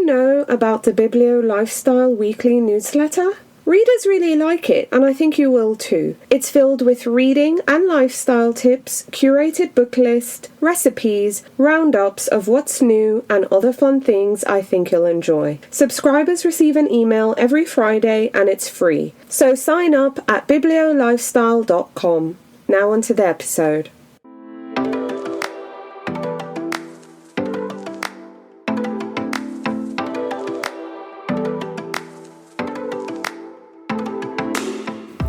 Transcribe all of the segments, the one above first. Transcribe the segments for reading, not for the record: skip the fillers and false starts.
you know about the Biblio Lifestyle weekly newsletter? Readers really like it, and I think you will too. It's filled with reading and lifestyle tips, curated book list, recipes, roundups of what's new, and other fun things I think you'll enjoy. Subscribers receive an email every Friday, and it's free. So sign up at bibliolifestyle.com. Now on to the episode.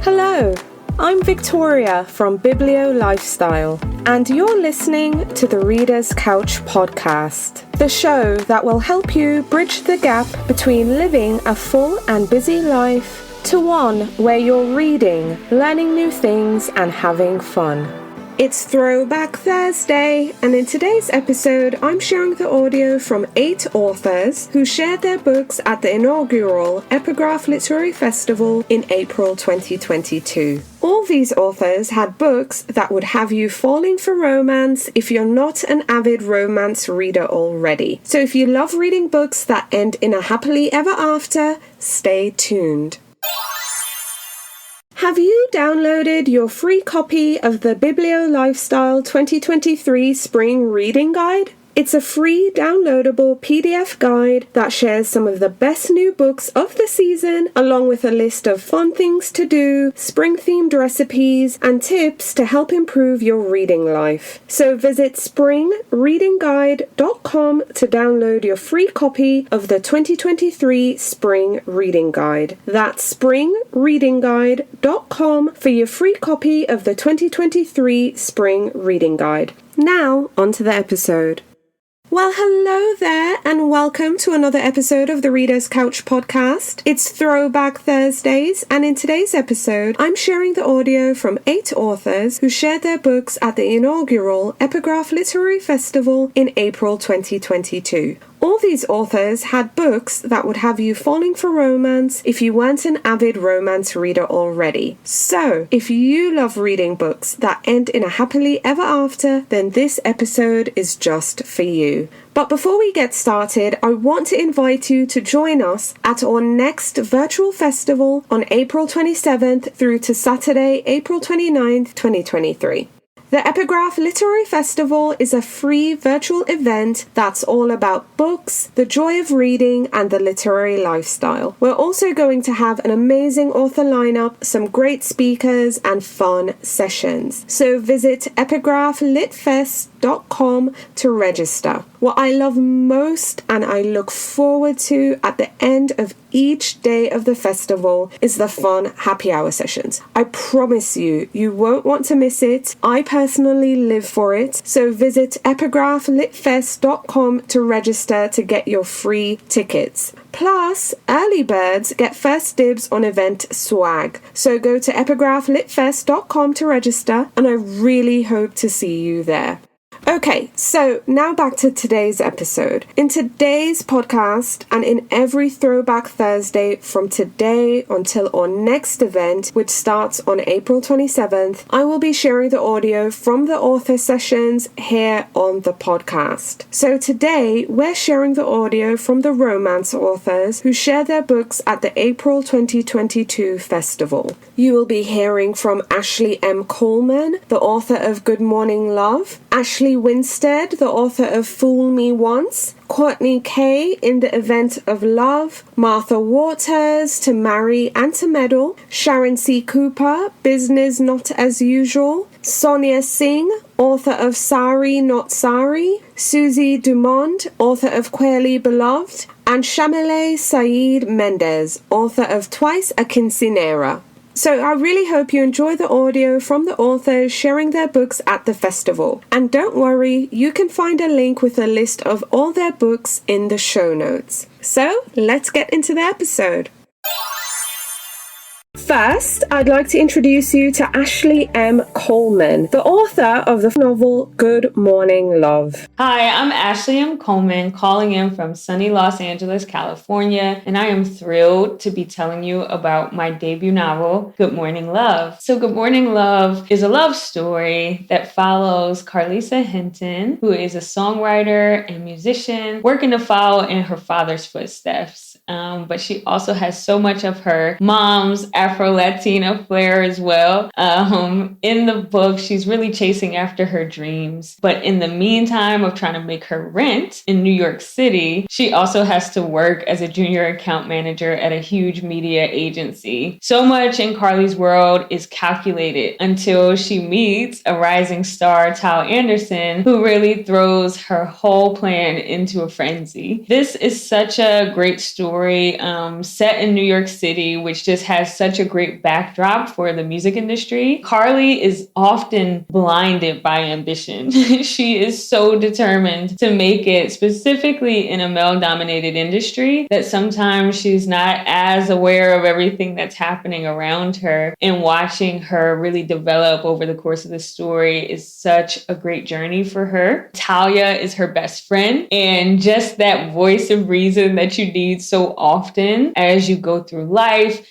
Hello, I'm Victoria from Biblio Lifestyle, and you're listening to the Reader's Couch podcast, the show that will help you bridge the gap between living a full and busy life to one where you're reading, learning new things, and having fun. It's Throwback Thursday, and in today's episode, I'm sharing the audio from 8 authors who shared their books at the inaugural Epigraph Literary Festival in April 2022. All these authors had books that would have you falling for romance if you're not an avid romance reader already. So if you love reading books that end in a happily ever after, stay tuned. Have you downloaded your free copy of the Biblio Lifestyle 2023 Spring Reading Guide? It's a free downloadable PDF guide that shares some of the best new books of the season, along with a list of fun things to do, spring-themed recipes, and tips to help improve your reading life. So visit springreadingguide.com to download your free copy of the 2023 Spring Reading Guide. That's springreadingguide.com for your free copy of the 2023 Spring Reading Guide. Now, on to the episode. Well, hello there, and welcome to another episode of the Reader's Couch podcast. It's Throwback Thursdays, and in today's episode, I'm sharing the audio from 8 authors who shared their books at the inaugural Epigraph Literary Festival in April 2022. All these authors had books that would have you falling for romance if you weren't an avid romance reader already. So, if you love reading books that end in a happily ever after, then this episode is just for you. But before we get started, I want to invite you to join us at our next virtual festival on April 27th through to Saturday, April 29th, 2023. The Epigraph Literary Festival is a free virtual event that's all about books, the joy of reading, and the literary lifestyle. We're also going to have an amazing author lineup, some great speakers, and fun sessions. So visit epigraphlitfest.com to register. What I love most and I look forward to at the end of each day of the festival is the fun happy hour sessions. I promise you, you won't want to miss it. I personally live for it. So visit epigraphlitfest.com to register to get your free tickets. Plus, early birds get first dibs on event swag. So go to epigraphlitfest.com to register, and I really hope to see you there. Okay, so now back to today's episode. In today's podcast and in every Throwback Thursday from today until our next event, which starts on April 27th, I will be sharing the audio from the author sessions here on the podcast. So today, we're sharing the audio from the romance authors who share their books at the April 2022 festival. You will be hearing from Ashley M. Coleman, the author of Good Morning Love, Ashley Winstead, the author of Fool Me Once, Courtney K. in The Event of Love, Martha Waters, To Marry and to Meddle, Sharon C. Cooper, Business Not As Usual, Sonia Singh, author of Sorry Not Sorry, Susie Dumond, author of Queerly Beloved, and Shamile Saeed Mendez, author of Twice a Quinceanera. So I really hope you enjoy the audio from the authors sharing their books at the festival. And don't worry, you can find a link with a list of all their books in the show notes. So let's get into the episode. First, I'd like to introduce you to Ashley M. Coleman, the author of the novel Good Morning Love. Hi, I'm Ashley M. Coleman, calling in from sunny Los Angeles, California, and I am thrilled to be telling you about my debut novel, Good Morning Love. So Good Morning Love is a love story that follows Carlisa Hinton, who is a songwriter and musician working to follow in her father's footsteps. But she also has so much of her mom's Afro-Latina flair as well. In the book, she's really chasing after her dreams. But in the meantime of trying to make her rent in New York City, she also has to work as a junior account manager at a huge media agency. So much in Carly's world is calculated until she meets a rising star, Tal Anderson, who really throws her whole plan into a frenzy. This is such a great story set in New York City, which just has such a great backdrop for the music industry. Carly is often blinded by ambition. She is so determined to make it, specifically in a male-dominated industry, that sometimes she's not as aware of everything that's happening around her. And watching her really develop over the course of the story is such a great journey for her. Talia is her best friend, and just that voice of reason that you need so often as you go through life.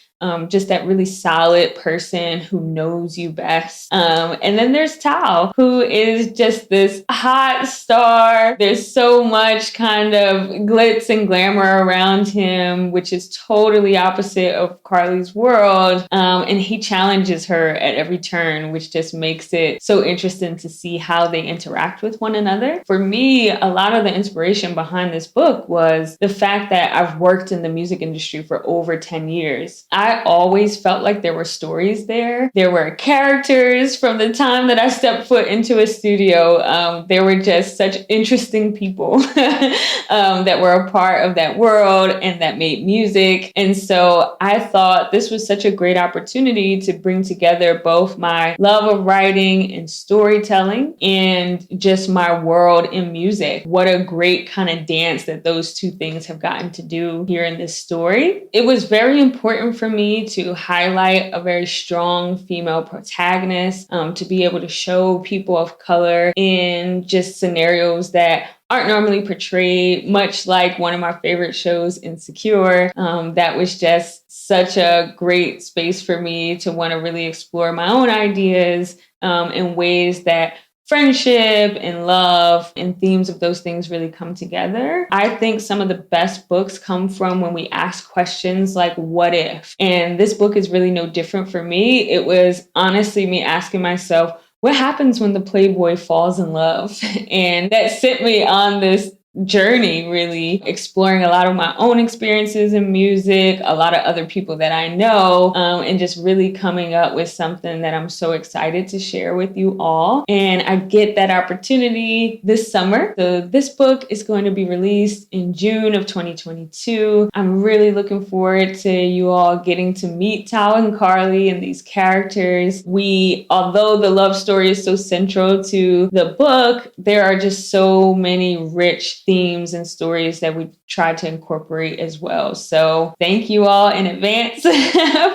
Just that really solid person who knows you best. And then there's Tal, who is just this hot star. There's so much kind of glitz and glamour around him, which is totally opposite of Carly's world. And he challenges her at every turn, which just makes it so interesting to see how they interact with one another. For me, a lot of the inspiration behind this book was the fact that I've worked in the music industry for over 10 years. I always felt like there were stories there. There were characters from the time that I stepped foot into a studio. There were just such interesting people that were a part of that world and that made music. And so I thought this was such a great opportunity to bring together both my love of writing and storytelling and just my world in music. What a great kind of dance that those two things have gotten to do here in this story. It was very important for me to highlight a very strong female protagonist, to be able to show people of color in just scenarios that aren't normally portrayed, much like one of my favorite shows, Insecure. That was just such a great space for me to want to really explore my own ideas in ways that friendship and love and themes of those things really come together. I think some of the best books come from when we ask questions like, what if? And this book is really no different for me. It was honestly me asking myself, what happens when the Playboy falls in love? And that sent me on this journey, really exploring a lot of my own experiences in music, a lot of other people that I know, and just really coming up with something that I'm so excited to share with you all. And I get that opportunity this summer. So this book is going to be released in June of 2022. I'm really looking forward to you all getting to meet Tal and Carly and these characters. Although the love story is so central to the book, there are just so many rich themes and stories that we try to incorporate as well. So thank you all in advance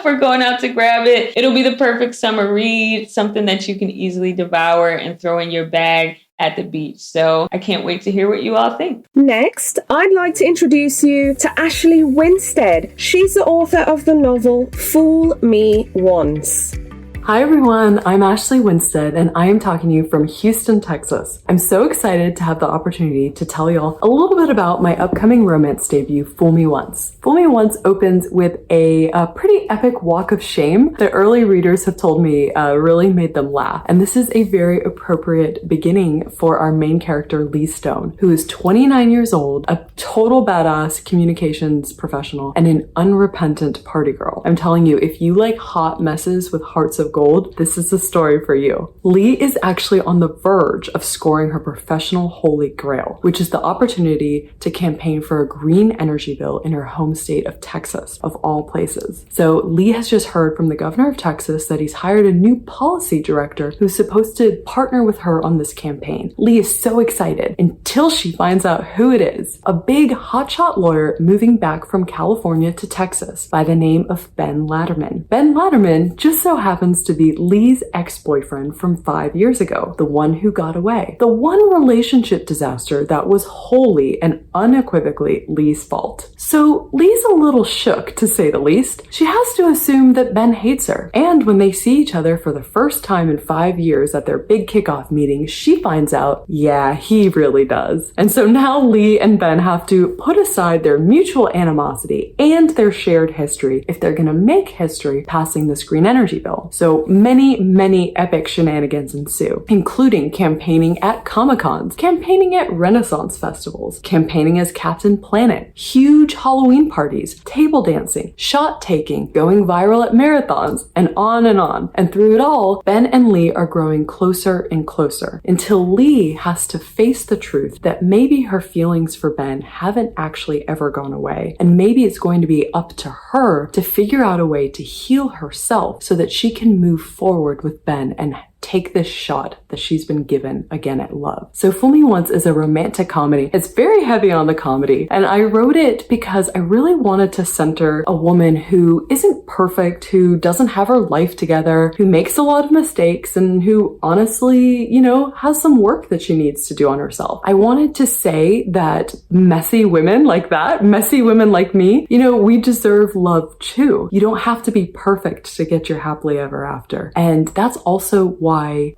for going out to grab it. It'll be the perfect summer read, something that you can easily devour and throw in your bag at the beach. So I can't wait to hear what you all think. Next, I'd like to introduce you to Ashley Winstead. She's the author of the novel Fool Me Once. Hi everyone, I'm Ashley Winstead and I am talking to you from Houston, Texas. I'm so excited to have the opportunity to tell y'all a little bit about my upcoming romance debut, Fool Me Once. Fool Me Once opens with a pretty epic walk of shame that early readers have told me really made them laugh. And this is a very appropriate beginning for our main character, Lee Stone, who is 29 years old, a total badass communications professional, and an unrepentant party girl. I'm telling you, if you like hot messes with hearts of gold, gold, this is a story for you. Lee is actually on the verge of scoring her professional holy grail, which is the opportunity to campaign for a green energy bill in her home state of Texas, of all places. So Lee has just heard from the governor of Texas that he's hired a new policy director who's supposed to partner with her on this campaign. Lee is so excited until she finds out who it is. A big hotshot lawyer moving back from California to Texas by the name of Ben Latterman. Ben Latterman just so happens to be Lee's ex-boyfriend from 5 years ago, the one who got away. The one relationship disaster that was wholly and unequivocally Lee's fault. So Lee's a little shook, to say the least. She has to assume that Ben hates her. And when they see each other for the first time in 5 years at their big kickoff meeting, she finds out, yeah, he really does. And so now Lee and Ben have to put aside their mutual animosity and their shared history if they're gonna make history passing this green energy bill. So many epic shenanigans ensue, including campaigning at Comic-Cons, campaigning at Renaissance festivals, campaigning as Captain Planet, huge Halloween parties, table dancing, shot taking, going viral at marathons, and on and on. And through it all, Ben and Lee are growing closer and closer until Lee has to face the truth that maybe her feelings for Ben haven't actually ever gone away. And maybe it's going to be up to her to figure out a way to heal herself so that she can move forward with Ben and take this shot that she's been given again at love. So Fool Me Once is a romantic comedy. It's very heavy on the comedy, and I wrote it because I really wanted to center a woman who isn't perfect, who doesn't have her life together, who makes a lot of mistakes, and who honestly, has some work that she needs to do on herself. I wanted to say that messy women like that, messy women like me, we deserve love too. You don't have to be perfect to get your happily ever after. And that's also why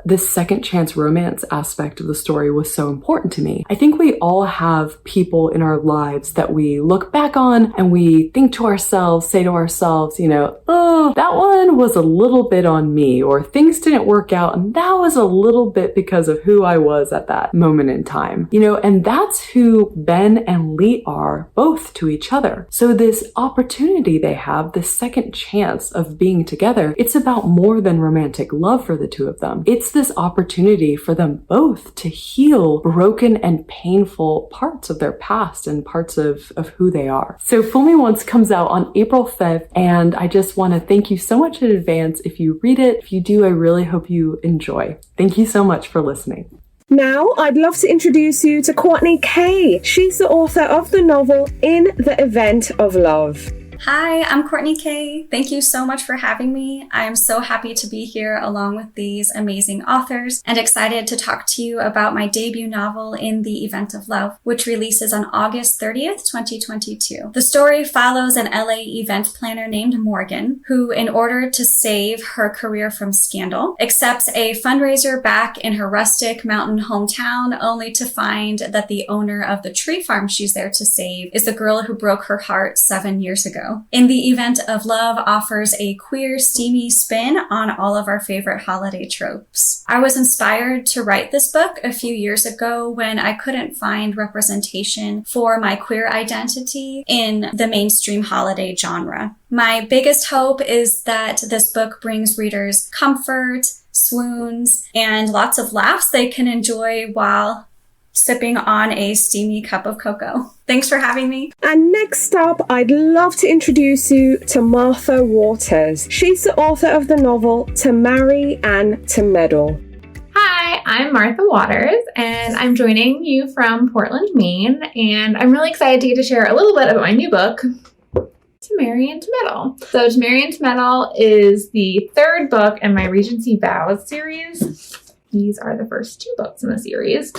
this second chance romance aspect of the story was so important to me. I think we all have people in our lives that we look back on and we think to ourselves, say to ourselves, oh, that one was a little bit on me, or things didn't work out and that was a little bit because of who I was at that moment in time. And that's who Ben and Lee are, both to each other. So this opportunity they have, this second chance of being together, it's about more than romantic love for the two of them. It's this opportunity for them both to heal broken and painful parts of their past and parts of who they are. So Fool Me Once comes out on April 5th, and I just want to thank you so much in advance if you read it. If you do, I really hope you enjoy. Thank you so much for listening. Now, I'd love to introduce you to Courtney Kay. She's the author of the novel In the Event of Love. Hi, I'm Courtney Kay. Thank you so much for having me. I am so happy to be here along with these amazing authors and excited to talk to you about my debut novel, In the Event of Love, which releases on August 30th, 2022. The story follows an LA event planner named Morgan, who, in order to save her career from scandal, accepts a fundraiser back in her rustic mountain hometown, only to find that the owner of the tree farm she's there to save is the girl who broke her heart 7 years ago. In the Event of Love offers a queer, steamy spin on all of our favorite holiday tropes. I was inspired to write this book a few years ago when I couldn't find representation for my queer identity in the mainstream holiday genre. My biggest hope is that this book brings readers comfort, swoons, and lots of laughs they can enjoy while sipping on a steamy cup of cocoa. Thanks for having me. And next up, I'd love to introduce you to Martha Waters. She's the author of the novel To Marry and to Meddle. Hi, I'm Martha Waters, and I'm joining you from Portland, Maine, and I'm really excited to get to share a little bit about my new book, To Marry and to Meddle. So To Marry and to Meddle is the third book in my Regency Vows series. These are the first 2 books in the series,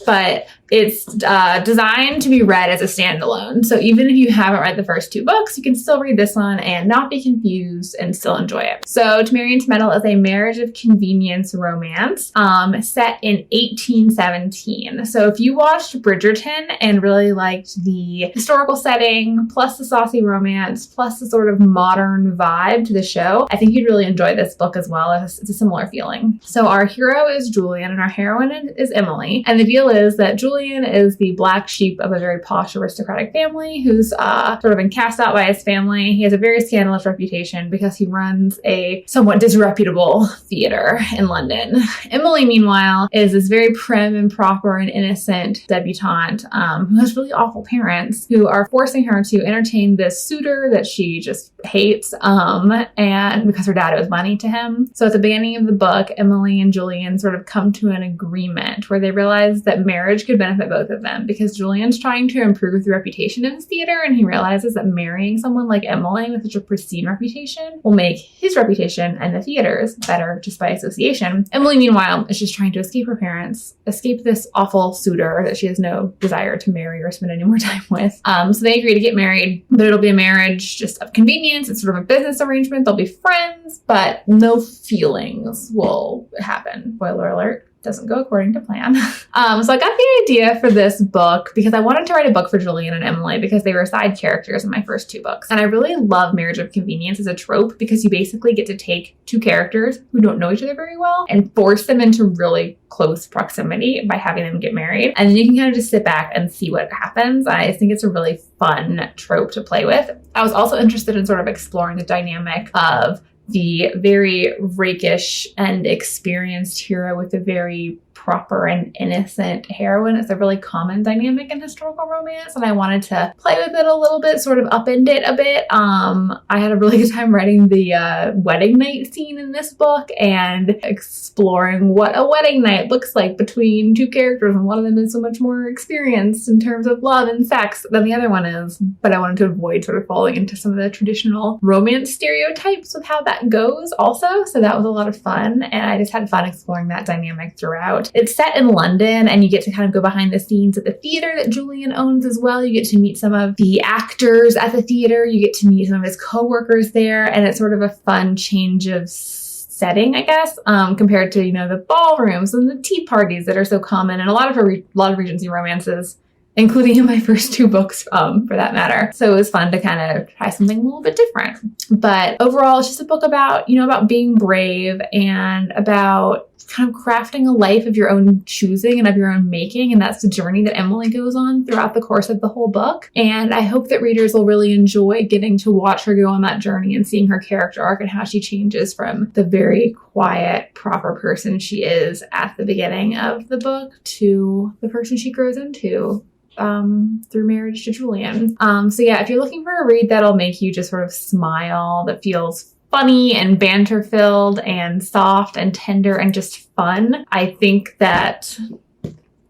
but it's designed to be read as a standalone. So even if you haven't read the first 2 books, you can still read this one and not be confused and still enjoy it. So To Marry and to Meddle is a marriage of convenience romance set in 1817. So if you watched Bridgerton and really liked the historical setting, plus the saucy romance, plus the sort of modern vibe to the show, I think you'd really enjoy this book as well. It's a similar feeling. So our hero is Julian and our heroine is Emily. And the deal is that Julian Julian is the black sheep of a very posh aristocratic family who's sort of been cast out by his family. He has a very scandalous reputation because he runs a somewhat disreputable theater in London. Emily, meanwhile, is this very prim and proper and innocent debutante who has really awful parents who are forcing her to entertain this suitor that she just hates, and because her dad owes money to him. So at the beginning of the book, Emily and Julian sort of come to an agreement where they realize that marriage could benefit both of them, because Julian's trying to improve the reputation of his theater, and he realizes that marrying someone like Emily with such a pristine reputation will make his reputation and the theater's better just by association. Emily, meanwhile, is just trying to escape her parents, escape this awful suitor that she has no desire to marry or spend any more time with. So they agree to get married, but it'll be a marriage just of convenience. It's sort of a business arrangement. They'll be friends, but no feelings will happen. Spoiler alert. Doesn't go according to plan. So I got the idea for this book because I wanted to write a book for Julian and Emily because they were side characters in my first 2 books. And I really love marriage of convenience as a trope because you basically get to take 2 characters who don't know each other very well and force them into really close proximity by having them get married. And then you can kind of just sit back and see what happens. I think it's a really fun trope to play with. I was also interested in sort of exploring the dynamic of the very rakish and experienced hero with a very proper and innocent heroine. It's a really common dynamic in historical romance, and I wanted to play with it a little bit, sort of upend it a bit. I had a really good time writing the wedding night scene in this book and exploring what a wedding night looks like between 2 characters, and one of them is so much more experienced in terms of love and sex than the other one is. But I wanted to avoid sort of falling into some of the traditional romance stereotypes with how that goes also. So that was a lot of fun, and I just had fun exploring that dynamic throughout. It's set in London, and you get to kind of go behind the scenes at the theater that Julian owns as well. You get to meet some of the actors at the theater. You get to meet some of his co-workers there, and it's sort of a fun change of setting, I guess, compared to, the ballrooms and the tea parties that are so common in a lot of Regency romances, including in my first 2 books, for that matter. So it was fun to kind of try something a little bit different. But overall, it's just a book about, about being brave and about kind of crafting a life of your own choosing and of your own making. And that's the journey that Emily goes on throughout the course of the whole book. And I hope that readers will really enjoy getting to watch her go on that journey and seeing her character arc and how she changes from the very quiet, proper person she is at the beginning of the book to the person she grows into through marriage to Julian. So yeah, if you're looking for a read that'll make you just sort of smile, that feels funny and banter-filled and soft and tender and just fun, I think that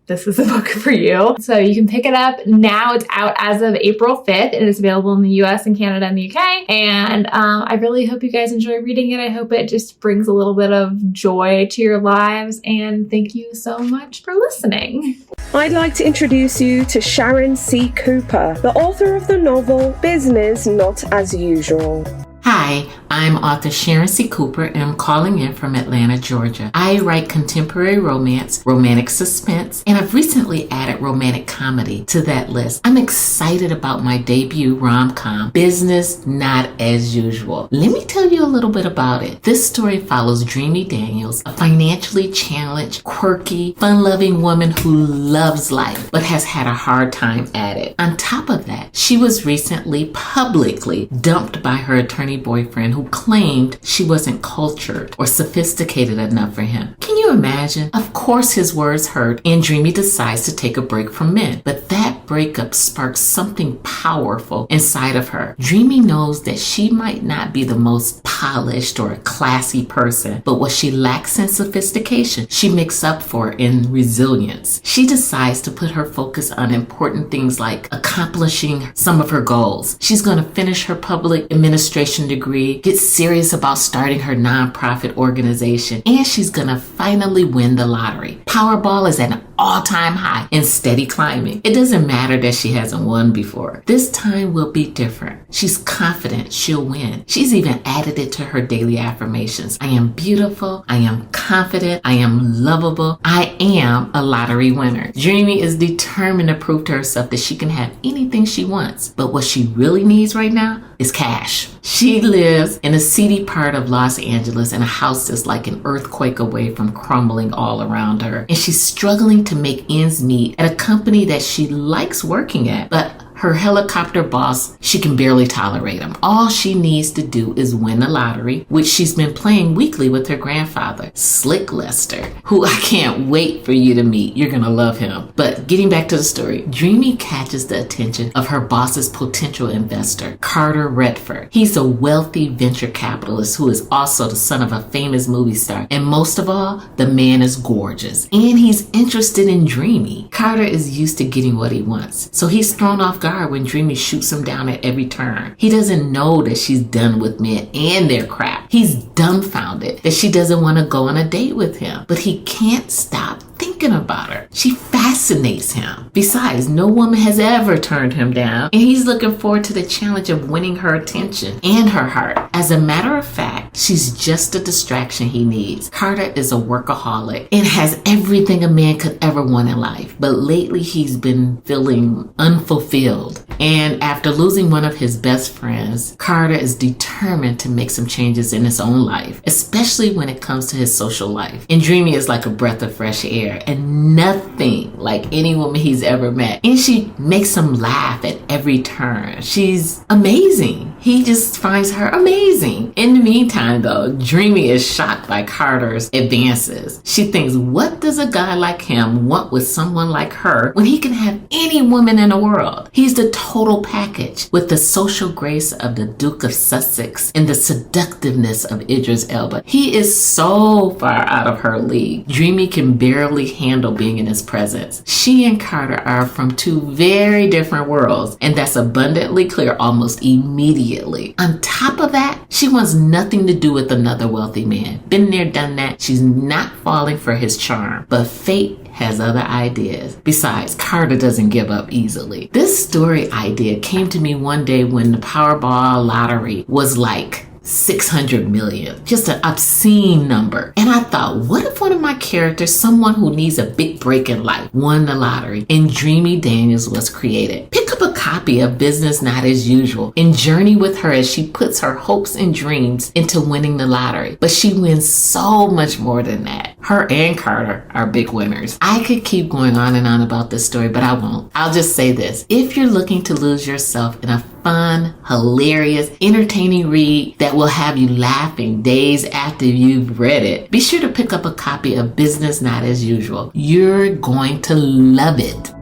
this is a book for you. So you can pick it up now. It's out as of April 5th. It is available in the US and Canada and the UK. And I really hope you guys enjoy reading it. I hope it just brings a little bit of joy to your lives. And thank you so much for listening. I'd like to introduce you to Sharon C. Cooper, the author of the novel Business Not As Usual. Hi, I'm author Sharon C. Cooper, and I'm calling in from Atlanta, Georgia. I write contemporary romance, romantic suspense, and I've recently added romantic comedy to that list. I'm excited about my debut rom-com, Business Not As Usual. Let me tell you a little bit about it. This story follows Dreamy Daniels, a financially challenged, quirky, fun-loving woman who loves life, but has had a hard time at it. On top of that, she was recently publicly dumped by her attorney boyfriend who claimed she wasn't cultured or sophisticated enough for him. Can you imagine? Of course his words hurt, and Dreamy decides to take a break from men. But that breakup sparks something powerful inside of her. Dreamy knows that she might not be the most polished or classy person, but what she lacks in sophistication, she makes up for in resilience. She decides to put her focus on important things like accomplishing some of her goals. She's going to finish her public administration degree, get serious about starting her nonprofit organization, and she's gonna finally win the lottery. Powerball is at an all-time high and steady climbing. It doesn't matter that she hasn't won before. This time will be different. She's confident she'll win. She's even added it to her daily affirmations. I am beautiful. I am confident. I am lovable. I am a lottery winner. Dreamy is determined to prove to herself that she can have anything she wants. But what she really needs right now is cash. She lives in a seedy part of Los Angeles in a house that's like an earthquake away from crumbling all around her. And she's struggling trying to make ends meet at a company that she likes working at, but her helicopter boss, she can barely tolerate him. All she needs to do is win the lottery, which she's been playing weekly with her grandfather, Slick Lester, who I can't wait for you to meet. You're gonna love him. But getting back to the story, Dreamy catches the attention of her boss's potential investor, Carter Redford. He's a wealthy venture capitalist who is also the son of a famous movie star. And most of all, the man is gorgeous. And he's interested in Dreamy. Carter is used to getting what he wants, so he's thrown off guard when Dreamy shoots him down at every turn. He doesn't know that she's done with men and their crap. He's dumbfounded that she doesn't want to go on a date with him, but he can't stop thinking about her. She fascinates him. Besides, no woman has ever turned him down, and he's looking forward to the challenge of winning her attention and her heart. As a matter of fact, she's just the distraction he needs. Carter is a workaholic and has everything a man could ever want in life, but lately he's been feeling unfulfilled. And after losing one of his best friends, Carter is determined to make some changes in his own life, especially when it comes to his social life. And Dreamy is like a breath of fresh air and nothing like any woman he's ever met. And she makes him laugh at every turn. She's amazing. He just finds her amazing. In the meantime, though, Dreamy is shocked by Carter's advances. She thinks, what does a guy like him want with someone like her when he can have any woman in the world? He's the total package, with the social grace of the Duke of Sussex and the seductiveness of Idris Elba. He is so far out of her league. Dreamy can barely handle being in his presence. She and Carter are from two very different worlds, and that's abundantly clear almost immediately. On top of that, she wants nothing to do with another wealthy man. Been there, done that. She's not falling for his charm, but fate has other ideas. Besides, Carter doesn't give up easily. This story idea came to me one day when the Powerball lottery was like 600 million, just an obscene number. And I thought, what if one of my characters, someone who needs a big break in life, won the lottery and Dreamy Daniels was created? Pick up a copy of Business Not As Usual and journey with her as she puts her hopes and dreams into winning the lottery. But she wins so much more than that. Her and Carter are big winners. I could keep going on and on about this story, but I won't. I'll just say this. If you're looking to lose yourself in a fun, hilarious, entertaining read that will have you laughing days after you've read it, be sure to pick up a copy of Business Not As Usual. You're going to love it.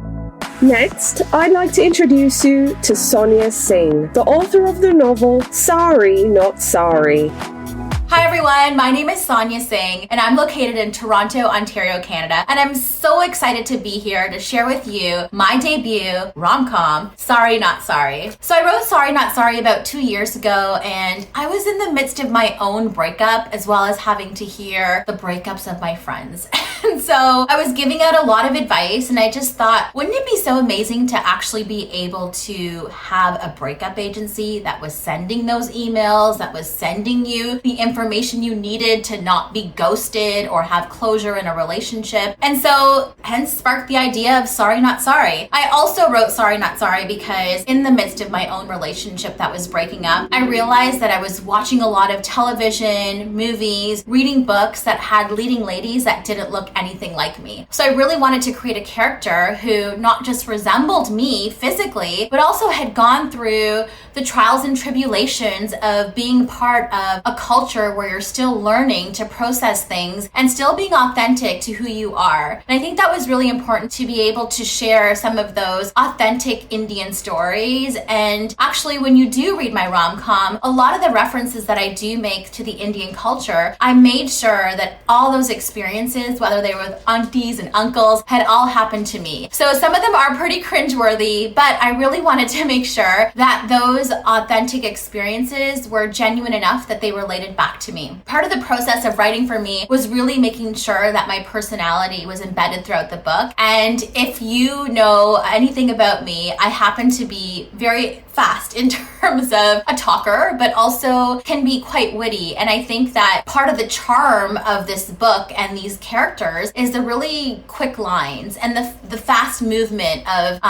Next, I'd like to introduce you to Sonia Singh, the author of the novel Sorry Not Sorry. Hi everyone, my name is Sonia Singh and I'm located in Toronto, Ontario, Canada, and I'm so excited to be here to share with you my debut rom-com, Sorry Not Sorry. So I wrote Sorry Not Sorry about 2 years ago, and I was in the midst of my own breakup as well as having to hear the breakups of my friends. And so I was giving out a lot of advice, and I just thought, wouldn't it be so amazing to actually be able to have a breakup agency that was sending those emails, that was sending you the information you needed to not be ghosted or have closure in a relationship. And so hence sparked the idea of Sorry Not Sorry. I also wrote Sorry Not Sorry because in the midst of my own relationship that was breaking up, I realized that I was watching a lot of television, movies, reading books that had leading ladies that didn't look anything like me. So I really wanted to create a character who not just resembled me physically, but also had gone through the trials and tribulations of being part of a culture where you're still learning to process things and still being authentic to who you are. And I think that was really important to be able to share some of those authentic Indian stories. And actually, when you do read my rom-com, a lot of the references that I do make to the Indian culture, I made sure that all those experiences, whether they were with aunties and uncles, had all happened to me. So some of them are pretty cringeworthy, but I really wanted to make sure that those authentic experiences were genuine enough that they related back to me. Part of the process of writing for me was really making sure that my personality was embedded throughout the book. And if you know anything about me, I happen to be very fast in terms of a talker, but also can be quite witty. And I think that part of the charm of this book and these characters is the really quick lines and the fast movement of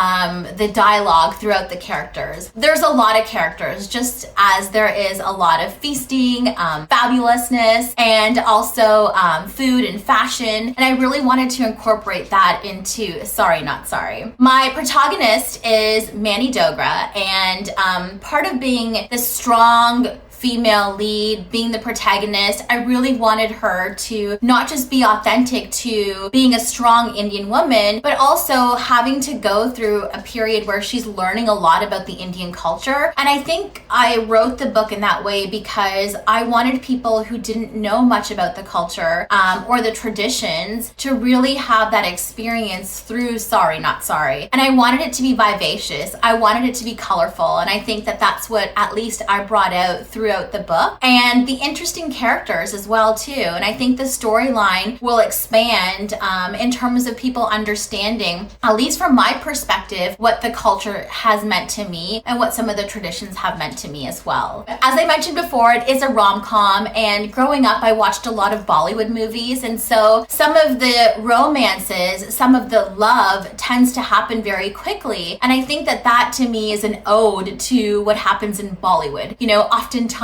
the dialogue throughout the characters. There's a lot of characters, just as there is a lot of feasting, fabulousness, and also food and fashion. And I really wanted to incorporate that into Sorry Not Sorry. My protagonist is Manny Dogra, and part of being this strong female lead, being the protagonist, I really wanted her to not just be authentic to being a strong Indian woman, but also having to go through a period where she's learning a lot about the Indian culture. And I think I wrote the book in that way because I wanted people who didn't know much about the culture or the traditions to really have that experience through Sorry Not Sorry. And I wanted it to be vivacious. I wanted it to be colorful. And I think that that's what at least I brought out throughout the book, and the interesting characters as well too. And I think the storyline will expand in terms of people understanding, at least from my perspective, what the culture has meant to me and what some of the traditions have meant to me as well. As I mentioned before, it is a rom-com, and growing up I watched a lot of Bollywood movies, and so some of the romances, some of the love tends to happen very quickly. And I think that that to me is an ode to what happens in Bollywood. You know, oftentimes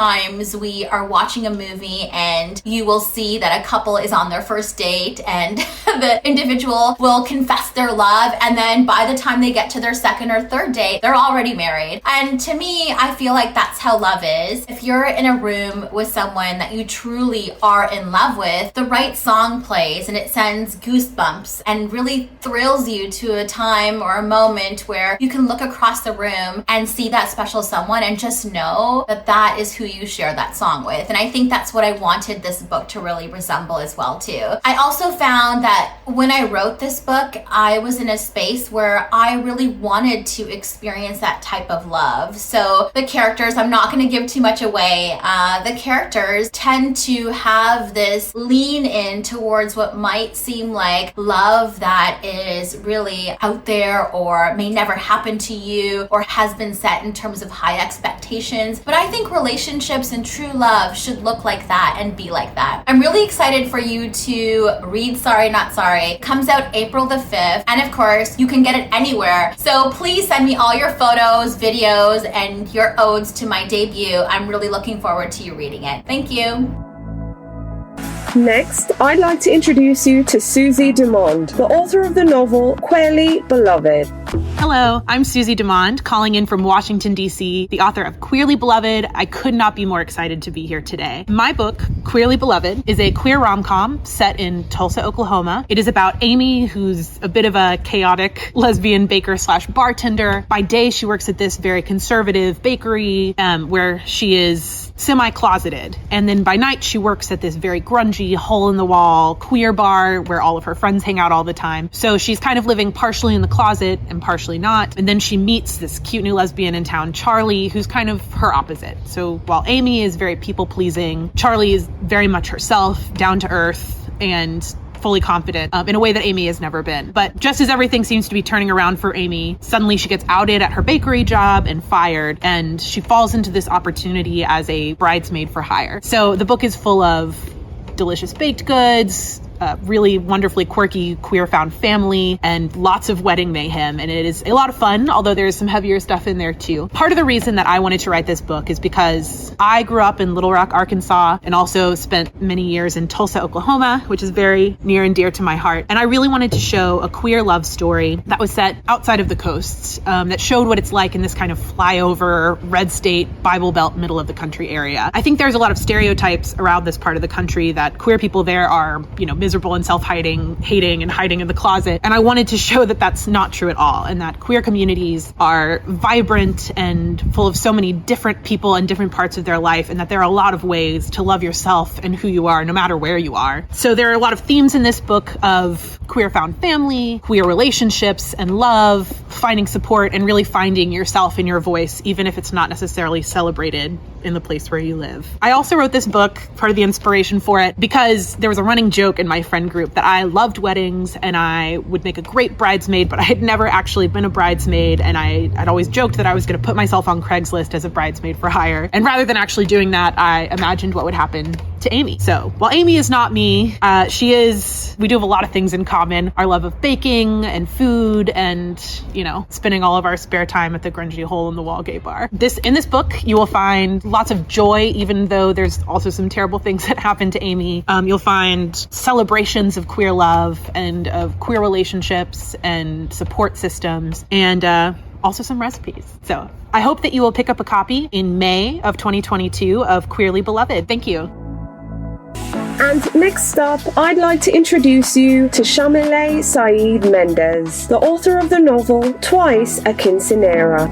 we are watching a movie and you will see that a couple is on their first date and the individual will confess their love, and then by the time they get to their second or third date, they're already married. And to me, I feel like that's how love is. If you're in a room with someone that you truly are in love with, the right song plays and it sends goosebumps and really thrills you to a time or a moment where you can look across the room and see that special someone and just know that that is who you share that song with. And I think that's what I wanted this book to really resemble as well too. I also found that when I wrote this book, I was in a space where I really wanted to experience that type of love. So the characters, I'm not going to give too much away, the characters tend to have this lean in towards what might seem like love that is really out there or may never happen to you or has been set in terms of high expectations. But I think relationships and true love should look like that and be like that. I'm really excited for you to read Sorry Not Sorry. It comes out April the 5th, and of course you can get it anywhere. So please send me all your photos, videos, and your odes to my debut. I'm really looking forward to you reading it. Thank you. Next, I'd like to introduce you to Susie Dumond, the author of the novel Queerly Beloved. Hello, I'm Susie Dumond, calling in from Washington, D.C., the author of Queerly Beloved. I could not be more excited to be here today. My book, Queerly Beloved, is a queer rom-com set in Tulsa, Oklahoma. It is about Amy, who's a bit of a chaotic lesbian baker/bartender. By day, she works at this very conservative bakery where she is semi-closeted. And then by night, she works at this very grungy, hole-in-the-wall queer bar where all of her friends hang out all the time. So she's kind of living partially in the closet and partially not. And then she meets this cute new lesbian in town, Charlie, who's kind of her opposite. So while Amy is very people-pleasing, Charlie is very much herself, down to earth, and fully confident in a way that Amy has never been. But just as everything seems to be turning around for Amy, suddenly she gets outed at her bakery job and fired, and she falls into this opportunity as a bridesmaid for hire. So the book is full of delicious baked goods, really wonderfully quirky queer found family, and lots of wedding mayhem. And it is a lot of fun, although there's some heavier stuff in there too. Part of the reason that I wanted to write this book is because I grew up in Little Rock, Arkansas, and also spent many years in Tulsa, Oklahoma, which is very near and dear to my heart. And I really wanted to show a queer love story that was set outside of the coasts, that showed what it's like in this kind of flyover, red state, Bible Belt, middle of the country area. I think there's a lot of stereotypes around this part of the country that queer people there are, miserable and self-hiding, hating and hiding in the closet. And I wanted to show that that's not true at all, and that queer communities are vibrant and full of so many different people and different parts of their life, and that there are a lot of ways to love yourself and who you are, no matter where you are. So there are a lot of themes in this book of queer found family, queer relationships and love, finding support and really finding yourself and your voice, even if it's not necessarily celebrated in the place where you live. I also wrote this book, part of the inspiration for it, because there was a running joke in my friend group that I loved weddings and I would make a great bridesmaid, but I had never actually been a bridesmaid, and I'd always joked that I was going to put myself on Craigslist as a bridesmaid for hire. And rather than actually doing that, I imagined what would happen to Amy. So while Amy is not me, we do have a lot of things in common. Our love of baking and food and, spending all of our spare time at the grungy hole-in-the-wall gay bar. In this book, you will find lots of joy, even though there's also some terrible things that happen to Amy. You'll find celebrations of queer love and of queer relationships and support systems, and also some recipes. So I hope that you will pick up a copy in May of 2022 of Queerly Beloved. Thank you. And next up, I'd like to introduce you to Shamile Saeed Mendez, the author of the novel Twice a Quinceañera.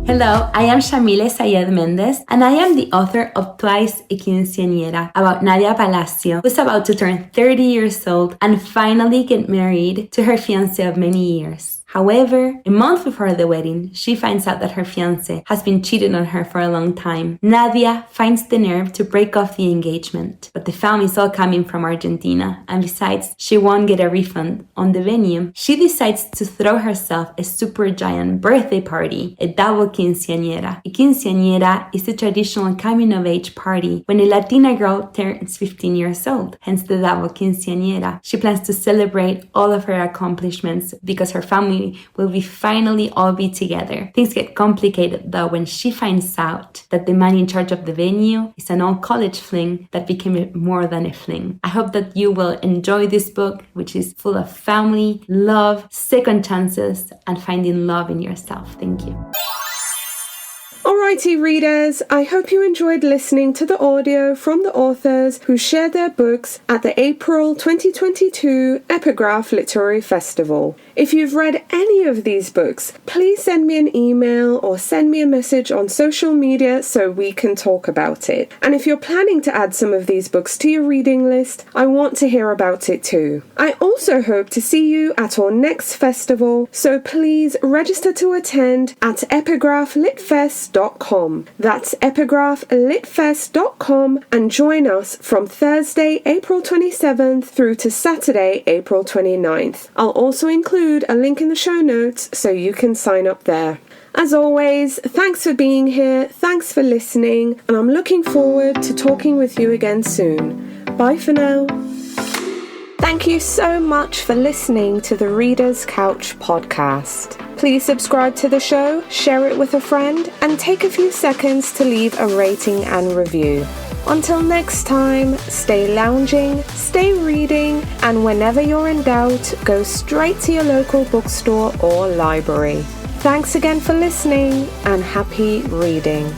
Hello, I am Shamile Saeed Mendez, and I am the author of Twice a Quinceañera, about Nadia Palacio, who's about to turn 30 years old and finally get married to her fiancé of many years. However, a month before the wedding, she finds out that her fiancé has been cheating on her for a long time. Nadia finds the nerve to break off the engagement, but the family is all coming from Argentina, and besides, she won't get a refund on the venue. She decides to throw herself a super giant birthday party, a double quinceañera. A quinceañera is a traditional coming-of-age party when a Latina girl turns 15 years old, hence the double quinceañera. She plans to celebrate all of her accomplishments because her family will finally all be together. Things get complicated though when she finds out that the man in charge of the venue is an old college fling that became more than a fling. I hope that you will enjoy this book, which is full of family, love, second chances, and finding love in yourself. Thank you. Alrighty readers, I hope you enjoyed listening to the audio from the authors who shared their books at the April 2022 Epigraph Literary Festival. If you've read any of these books, please send me an email or send me a message on social media so we can talk about it. And if you're planning to add some of these books to your reading list, I want to hear about it too. I also hope to see you at our next festival, so please register to attend at epigraphlitfest.com. That's epigraphlitfest.com, and join us from Thursday, April 27th through to Saturday, April 29th. I'll also include a link in the show notes so you can sign up there. As always, thanks for being here, thanks for listening, and I'm looking forward to talking with you again soon. Bye for now. Thank you so much for listening to the Reader's Couch podcast. Please subscribe to the show, share it with a friend, and take a few seconds to leave a rating and review. Until next time, stay lounging, stay reading, and whenever you're in doubt, go straight to your local bookstore or library. Thanks again for listening, and happy reading.